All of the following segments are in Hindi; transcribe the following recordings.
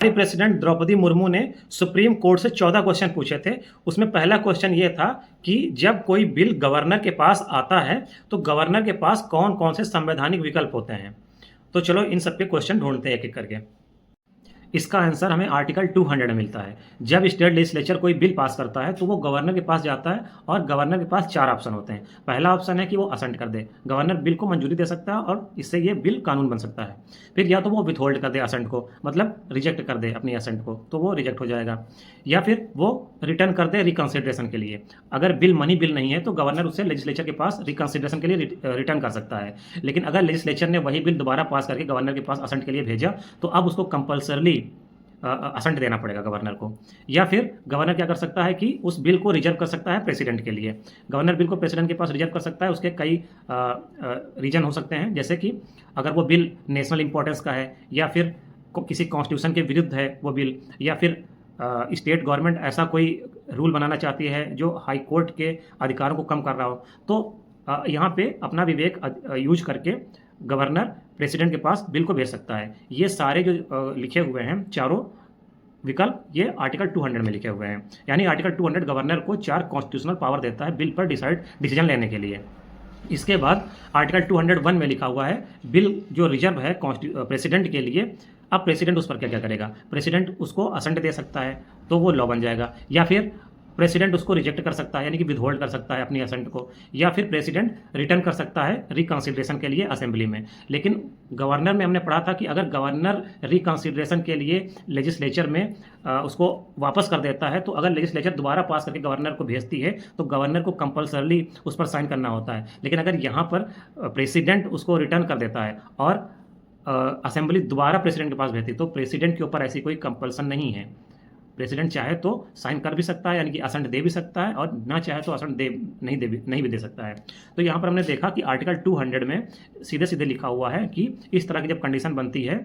हमारी प्रेसिडेंट द्रौपदी मुर्मू ने सुप्रीम कोर्ट से 14 क्वेश्चन पूछे थे। उसमें पहला क्वेश्चन ये था कि जब कोई बिल गवर्नर के पास आता है तो गवर्नर के पास कौन कौन से संवैधानिक विकल्प होते हैं। तो चलो इन सब के क्वेश्चन ढूंढते हैं एक एक करके। इसका आंसर हमें आर्टिकल 200 में मिलता है। जब स्टेट लेजिस्लेचर कोई बिल पास करता है तो वो गवर्नर के पास जाता है और गवर्नर के पास 4 ऑप्शन होते हैं। पहला ऑप्शन है कि वो असेंट कर दे, गवर्नर बिल को मंजूरी दे सकता है और इससे ये बिल कानून बन सकता है। फिर या तो वो विथहोल्ड कर दे असेंट को, मतलब रिजेक्ट कर दे अपनी असेंट को, तो वो रिजेक्ट हो जाएगा। या फिर वो रिटर्न कर दे रिकंसिडरेशन के लिए। अगर बिल मनी बिल नहीं है तो गवर्नर उससे लेजिस्लेचर के पास रिकंसिडरेशन के लिए रिटर्न कर सकता है। लेकिन अगर लेजिस्लेचर ने वही बिल दोबारा पास करके गवर्नर के पास असेंट के लिए भेजा तो अब उसको कंपल्सरली असेंट देना पड़ेगा गवर्नर को। या फिर गवर्नर क्या कर सकता है कि उस बिल को रिजर्व कर सकता है प्रेसिडेंट के लिए। गवर्नर बिल को प्रेसिडेंट के पास रिजर्व कर सकता है। उसके कई रीजन हो सकते हैं, जैसे कि अगर वो बिल नेशनल इंपॉर्टेंस का है, या फिर किसी कॉन्स्टिट्यूशन के विरुद्ध है वो बिल, या फिर स्टेट गवर्नमेंट ऐसा कोई रूल बनाना चाहती है जो हाई कोर्ट के अधिकारों को कम कर रहा हो। तो यहाँ पे अपना विवेक यूज करके गवर्नर प्रेसिडेंट के पास बिल को भेज सकता है। ये सारे जो लिखे हुए हैं चारों विकल्प, ये आर्टिकल 200 में लिखे हुए हैं। यानी आर्टिकल 200 गवर्नर को 4 कॉन्स्टिट्यूशनल पावर देता है बिल पर डिसीजन लेने के लिए। इसके बाद आर्टिकल 201 में लिखा हुआ है बिल जो रिजर्व है प्रेसिडेंट के लिए। अब प्रेसिडेंट उस पर क्या क्या करेगा। प्रेसिडेंट उसको असेंट दे सकता है तो वो लॉ बन जाएगा, या फिर प्रेसिडेंट उसको रिजेक्ट कर सकता है यानी कि विथहोल्ड कर सकता है अपनी असेंट को, या फिर प्रेसिडेंट रिटर्न कर सकता है रिकंसिडरेशन के लिए असेंबली में। लेकिन गवर्नर में हमने पढ़ा था कि अगर गवर्नर रिकंसिडरेशन के लिए लेजिस्लेचर में उसको वापस कर देता है, तो अगर लेजिस्लेचर दोबारा पास करके गवर्नर को भेजती है तो गवर्नर को कंपल्सरली उस पर साइन करना होता है। लेकिन अगर यहाँ पर प्रेसिडेंट उसको रिटर्न कर देता है और असेंबली दोबारा प्रेसिडेंट के पास भेजती है तो प्रेसिडेंट के ऊपर ऐसी कोई कंपल्सन नहीं है। प्रेसिडेंट चाहे तो साइन कर भी सकता है यानी कि असेंट दे भी सकता है, और ना चाहे तो असेंट नहीं भी दे सकता है। तो यहाँ पर हमने देखा कि आर्टिकल 200 में सीधे सीधे लिखा हुआ है कि इस तरह की जब कंडीशन बनती है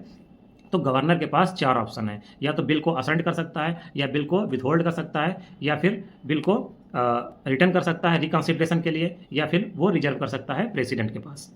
तो गवर्नर के पास 4 ऑप्शन है। या तो बिल को असेंट कर सकता है, या बिल को विथहोल्ड कर सकता है, या फिर बिल को रिटर्न कर सकता है रिकंसिडरेशन के लिए, या फिर वो रिजर्व कर सकता है प्रेसिडेंट के पास।